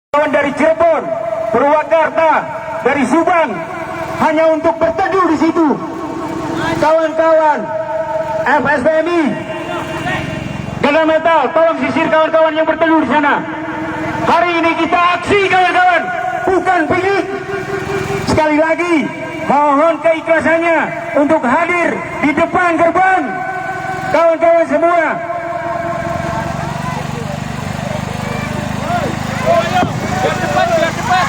kawan dari Cirebon, Purwakarta, dari Subang, hanya untuk berteduh di situ. Kawan-kawan FSPMI, Gada Metal, tolong sisir kawan-kawan yang berteduh di sana. Hari ini kita aksi kawan-kawan, bukan pilih. Sekali lagi, mohon keikhlasannya untuk hadir di depan gerbang. Kawan-kawan semua, Biar cepat.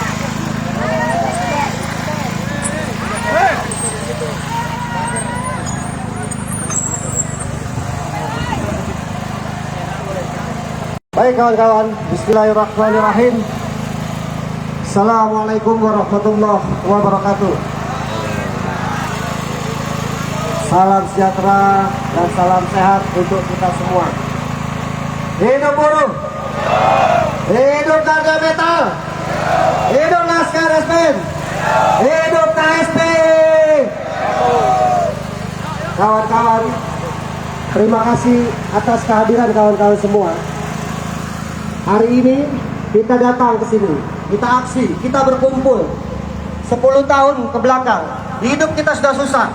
Baik kawan-kawan, bismillahirrahmanirrahim. Assalamualaikum warahmatullahi wabarakatuh. Salam sejahtera dan salam sehat untuk kita semua. Hidup buruh, hidup Gada Metal, hidup Laskar SPM, hidup KSP. Kawan-kawan, terima kasih atas kehadiran kawan-kawan semua. Hari ini kita datang ke sini, kita aksi, kita berkumpul. 10 tahun ke belakang, hidup kita sudah susah.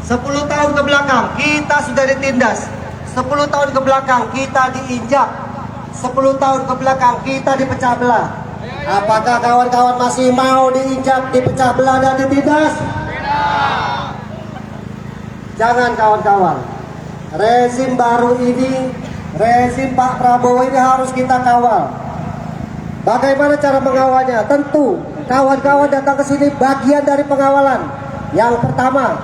10 tahun ke belakang, kita sudah ditindas. 10 tahun ke belakang, kita diinjak. 10 tahun ke belakang, kita dipecah belah. Apakah kawan-kawan masih mau diinjak, dipecah belah, dan ditindas? Jangan kawan-kawan. Rezim baru ini, rezim Pak Prabowo ini harus kita kawal. Bagaimana cara mengawalnya? Tentu kawan-kawan datang ke sini bagian dari pengawalan. Yang pertama,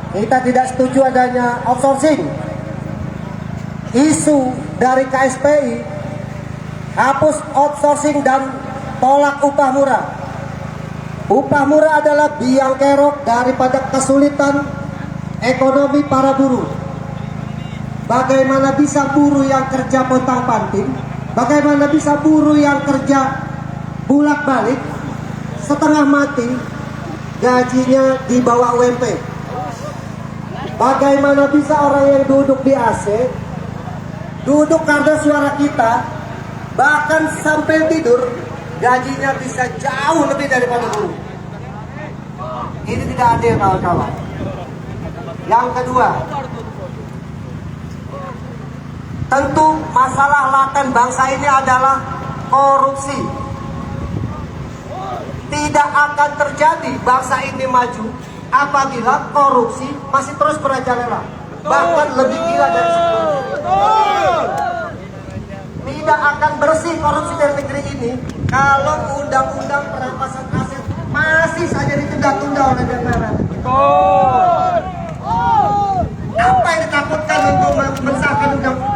kita tidak setuju adanya outsourcing. Isu dari KSPI, hapus outsourcing dan tolak upah murah. Upah murah adalah biang kerok daripada kesulitan ekonomi para buruh. Bagaimana bisa buruh yang kerja pontang-panting, bagaimana bisa buruh yang kerja bolak-balik, setengah mati, gajinya di bawah UMP. Bagaimana bisa orang yang duduk di AC, duduk karena suara kita, bahkan sampai tidur, gajinya bisa jauh lebih daripada buruh. Ini tidak adil kawan-kawan. Yang kedua, tentu masalah laten bangsa ini adalah korupsi. Tidak akan terjadi bangsa ini maju apabila korupsi masih terus merajalela, bahkan lebih gila dari sebelumnya. Tidak akan bersih korupsi dari negeri ini kalau undang-undang perampasan aset masih saja ditunda-tunda oleh DPR. Apa yang ditakutkan untuk mensahkan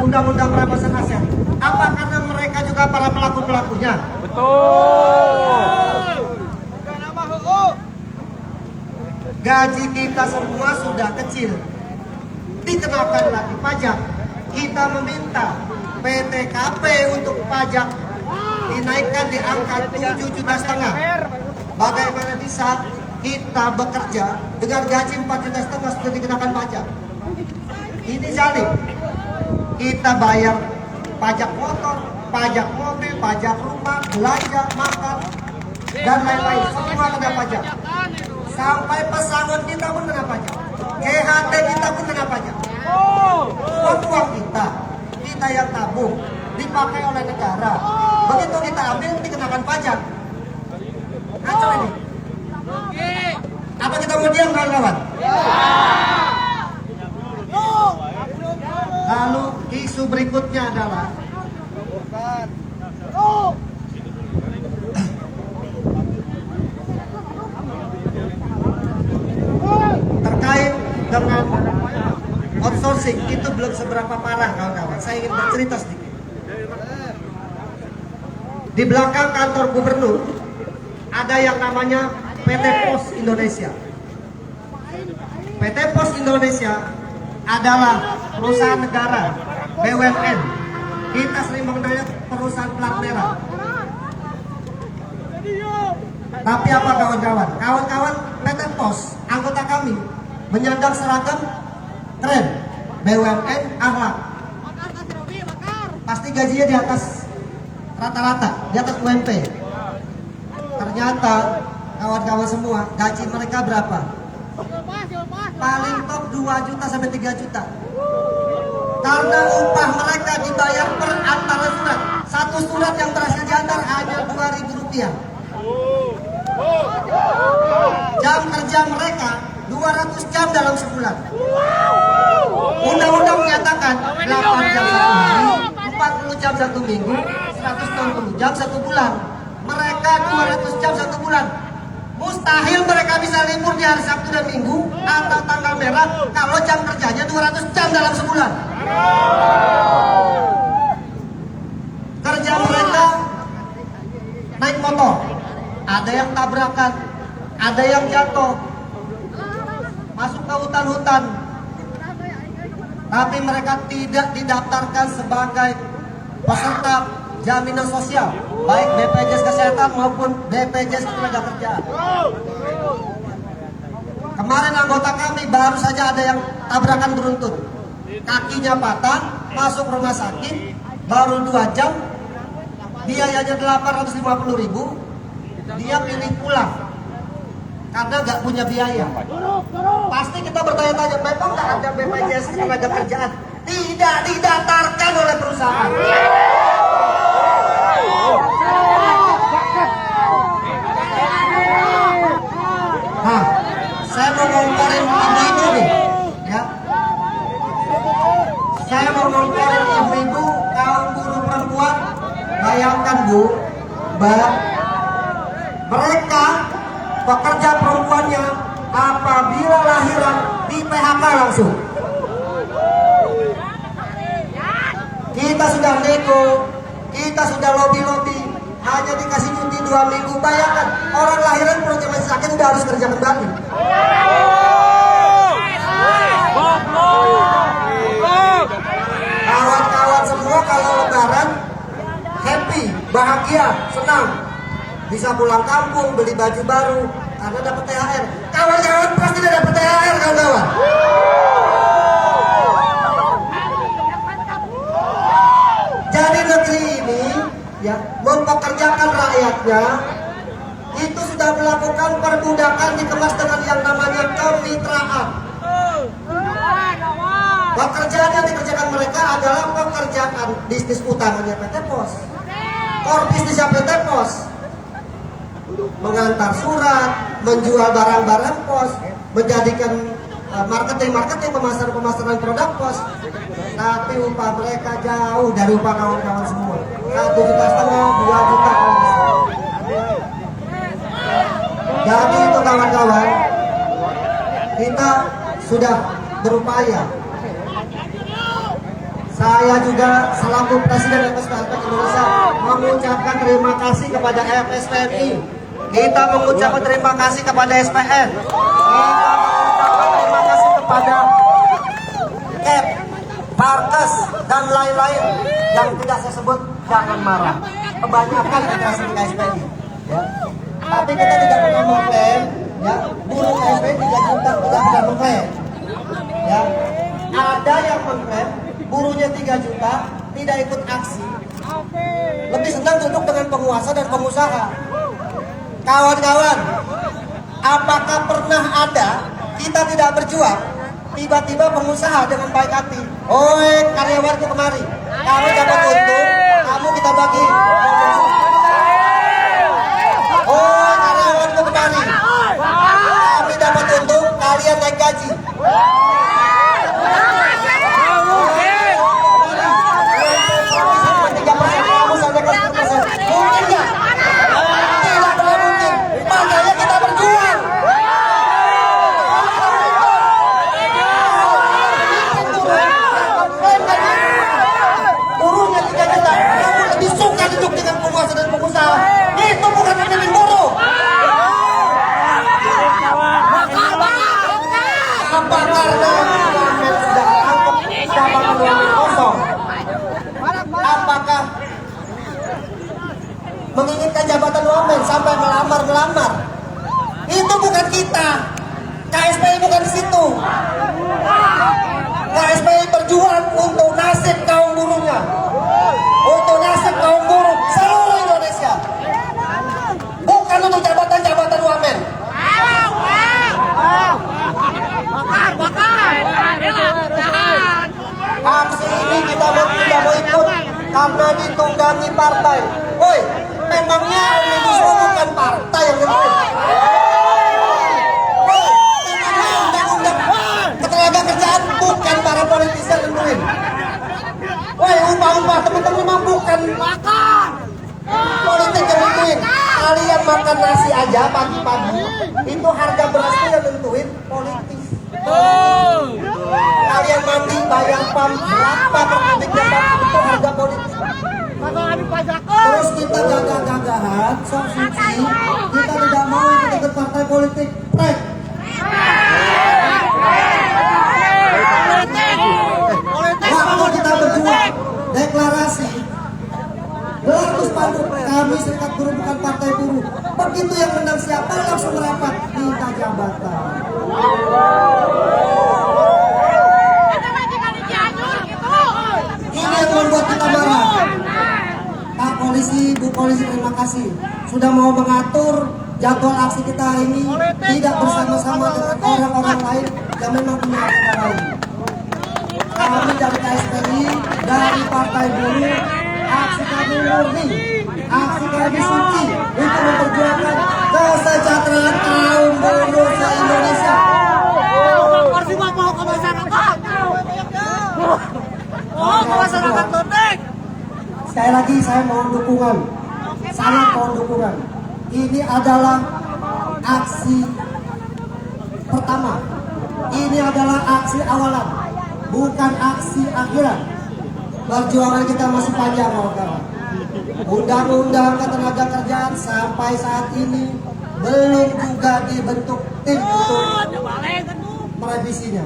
undang-undang perampasan aset? Apa karena mereka juga para pelaku-pelakunya? Gaji kita semua sudah kecil, dikenakan lagi pajak. Kita meminta PTKP untuk pajak dinaikkan di angka 7,5 juta. Bagaimana bisa kita bekerja dengan gaji 4,5 juta sudah dikenakan pajak? Ini zalim. Kita bayar pajak motor, pajak mobil, pajak rumah, belanja, makan, dan lain-lain. Semua kena pajak. Sampai pesangon kita pun kena pajak. GHT kita pun kena pajak. Uang kita yang tabung, dipakai oleh negara. Begitu kita ambil, dikenakan pajak. Kacau ini. Apa kita mau diam kawan-kawan? Lalu isu berikutnya adalah terkait dengan outsourcing. Itu belum seberapa parah kawan-kawan. Saya ingin bercerita sedikit. Di belakang kantor gubernur ada yang namanya PT Pos Indonesia. PT Pos Indonesia adalah perusahaan negara, BUMN. Kita sering mengenalnya perusahaan plat merah. Tapi apa kawan-kawan? Kawan-kawan PT Pos, anggota kami menyandang seragam keren, BUMN akhlak. Pasti gajinya di atas rata-rata di atas UMP. Ternyata kawan-kawan semua, gaji mereka berapa? Paling top 2 juta sampai 3 juta. Karena upah mereka dibayar per antara surat. Satu surat yang berhasil diantar hanya Rp2.000. Jam kerja mereka 200 jam dalam sebulan. Undang-undang menyatakan 8 jam satu hari, 40 jam satu minggu, 160 jam satu bulan. Mereka 200 jam satu bulan. Mustahil mereka bisa libur di hari Sabtu dan Minggu atau tanggal merah kalau jam kerjanya 200 jam dalam sebulan. Kerja mereka naik motor, ada yang tabrakan, ada yang jatuh, masuk ke hutan-hutan, tapi mereka tidak didaftarkan sebagai peserta jaminan sosial, baik BPJS Kesehatan maupun BPJS Ketenagakerjaan. Kemarin anggota kami baru saja ada yang tabrakan beruntun, kakinya patah, masuk rumah sakit, baru 2 jam, biayanya 850.000, dia pilih pulang karena nggak punya biaya. Pasti kita bertanya-tanya, memang nggak ada BPJS Ketenagakerjaan? Tidak didaftarkan oleh perusahaan. Nah, saya mau ngomongin ibu-ibu nih, ya. Saya mau ngomongin ibu-ibu kaum buruh perempuan. Bayangkan Bu, Mbak, mereka pekerja perempuannya apabila lahiran di PHK langsung. Kita sudah nego, kita sudah lobby-lobby, hanya dikasih cuti 2 minggu. Bayangkan orang lahiran perutnya masih sakit udah harus kerja kembali. Kawan-kawan semua kalau lebaran happy, bahagia, senang, bisa pulang kampung, beli baju baru karena dapat THR. Kawan-kawan pasti tidak dapat THR, kawan-kawan. Jadi negeri ini ya mempekerjakan rakyatnya itu sudah melakukan perbudakan dikemas dengan yang namanya kemitraan. Pekerjaan yang dikerjakan mereka adalah pekerjaan bisnis utamanya PT Pos. Core bisnisnya PT Pos mengantar surat, menjual barang-barang pos, menjadikan marketing, pemasaran produk pos. Tapi upah mereka jauh dari upah kawan-kawan semua. 1,5 juta, 2 juta kalau bisa. Jadi itu kawan-kawan, kita sudah berupaya. Saya juga selaku Presiden FSPN Indonesia mengucapkan terima kasih kepada FSPMI. Kita mengucapkan terima kasih kepada SPN. Kita mengucapkan terima kasih kepada KEP, Parkes, dan lain-lain yang tidak saya sebut, jangan marah. Kebanyakan dikasih di KSPI. Ya. Tapi kita tidak pernah mengklaim, ya, buruh KSPI 3 juta tidak pernah mengklaim. Ya. Ada yang mengklaim buruhnya 3 juta tidak ikut aksi. Lebih senang duduk dengan penguasa dan pengusaha. Kawan-kawan, apakah pernah ada kita tidak berjuang, tiba-tiba pengusaha dengan baik hati, oi karyawanku kemari, kamu dapat untung, kamu kita bagi. Oi karyawanku kemari, kami dapat untung, kalian naik gaji. Mungkin nggak? Tidak pernah mungkin. Makanya kita berjuang. Buruhnya 3 juta, kamu lebih suka duduk dengan penguasa dan pengusaha. Itu bukan pemimpin buruh. Apa karena wamen sudah angkut jabatan wamen kosong? Apakah menginginkan jabatan wamen sampai melamar-melamar? Itu bukan kita. KSPI bukan di situ. KSPI berjuang untuk nasib kaum buruhnya, untuk nasib kaum buruh. Kalian makan nasi aja pagi-pagi, itu harga berasnya yang nentuin politis. Kalian mandi bayar pam berapa per kubik jam itu harga politik. Terus kita gagah-gagahan, sok suci, kita tidak mau ikut partai politik. Waktu kita berjuang, deklarasi, gelar spanduk kami Serikat Buruh bukan Partai Buruh. Begitu yang menang siapa langsung merapat minta jabatan. Ini yang membuat kita marah. Pak Polisi, Bu Polisi, terima kasih sudah mau mengatur jadwal aksi kita hari ini tidak bersama-sama dengan orang-orang lain yang memang punya agenda lain. Kami dari KSPI, dari Partai Buruh, aksi kami murni, aksi kami suci untuk memperjuangkan kesejahteraan kaum buruh se-Indonesia. Sekali lagi saya mohon dukungan, sangat mohon dukungan. Ini adalah aksi pertama, ini adalah aksi awalan, bukan aksi akhiran. Perjuangan kita masih panjang, kawan-kawan. Undang-undang Ketenagakerjaan sampai saat ini belum juga dibentuk tim untuk merevisinya.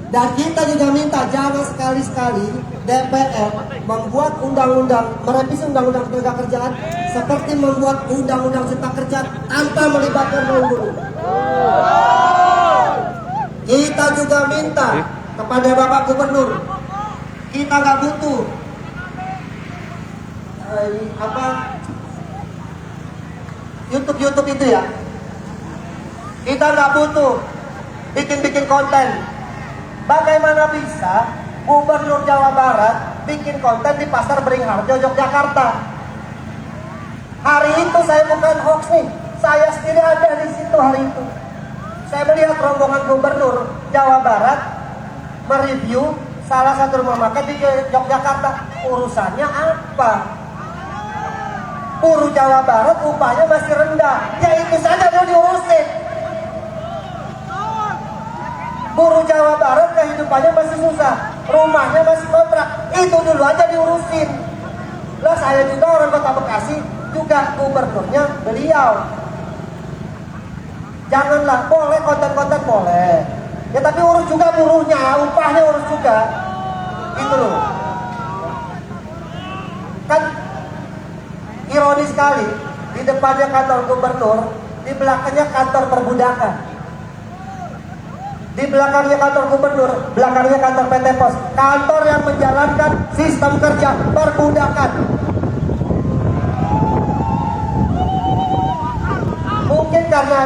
Dan kita juga minta jangan sekali-sekali DPR membuat undang-undang, merevisi undang-undang Ketenagakerjaan seperti membuat undang-undang Cipta Kerja tanpa melibatkan kaum buruh. Kita juga minta kepada Bapak Gubernur, kita nggak butuh YouTube itu ya. Kita nggak butuh bikin konten. Bagaimana bisa Gubernur Jawa Barat bikin konten di Pasar Beringharjo, Yogyakarta? Hari itu saya bukan hoax nih, saya sendiri ada di situ hari itu. Saya melihat rombongan Gubernur Jawa Barat mereview salah satu rumah makan di Yogyakarta. Urusannya apa? Buruh Jawa Barat upahnya masih rendah, ya itu saja mau diurusin. Buruh Jawa Barat kehidupannya masih susah, rumahnya masih kontrak, itu dulu aja diurusin. Lah saya juga orang Kota Bekasi, juga gubernurnya beliau. Janganlah, boleh konten-konten boleh, ya tapi urus juga buruhnya, upahnya urus juga, gitu loh. Kan ironis sekali, di depannya kantor gubernur, di belakangnya kantor perbudakan. Di belakangnya kantor gubernur, belakangnya kantor PT Pos. Kantor yang menjalankan sistem kerja perbudakan. Mungkin karena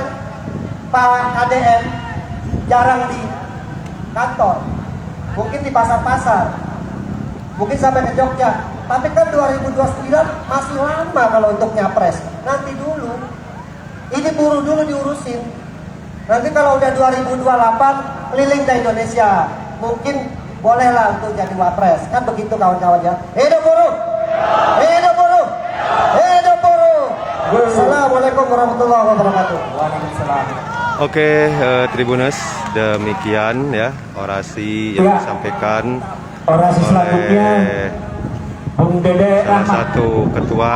Pak KDM jarang di kantor, mungkin di pasar-pasar, mungkin sampai ke Jogja. Tapi kan 2029 masih lama kalau untuk nyapres. Nanti dulu, ini buruh dulu diurusin. Nanti kalau udah 2028 keliling di Indonesia, mungkin bolehlah untuk jadi wapres. Kan begitu kawan-kawan ya. Hidup buruh! Hidup buruh! Hidup buruh! Assalamualaikum warahmatullahi wabarakatuh. Waalaikumsalam. Oke, Tribuners, demikian ya orasi yang disampaikan Orasi selanjutnya Bung Dede salah Rahmat, satu ketua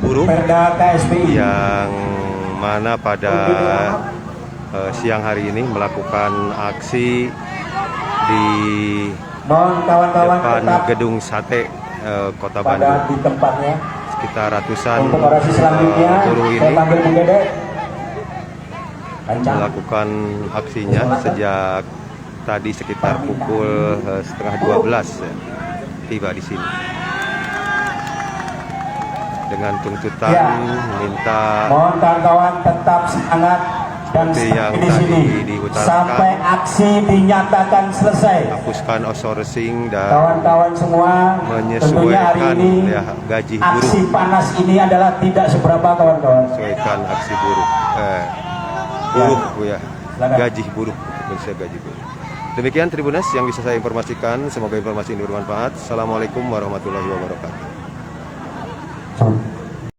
buruh Perda KSPI. yang mana pada siang hari ini melakukan aksi di Mohon kawan-kawan depan tetap gedung sate Kota pada Bandung. di tempatnya. Sekitar ratusan Untuk orasi selanjutnya buruh saya ini panggil Bung Dede. Kencang. melakukan aksinya sejak tadi sekitar pukul setengah 12 ya, tiba di sini dengan tuntutan Ya. minta Mohon kawan-kawan tetap semangat dan seperti yang stay di tadi sini diutarakan, sampai aksi dinyatakan selesai. hapuskan outsourcing dan Kawan-kawan semua, tentunya hari menyesuaikan ini ya, gaji aksi buruh, panas ini adalah tidak seberapa kawan-kawan. menyesuaikan aksi buruh buruh ya, silakan. gaji buruh, maksudnya gaji buruh. Demikian Tribuners yang bisa saya informasikan, semoga informasi ini bermanfaat. Assalamualaikum warahmatullahi wabarakatuh.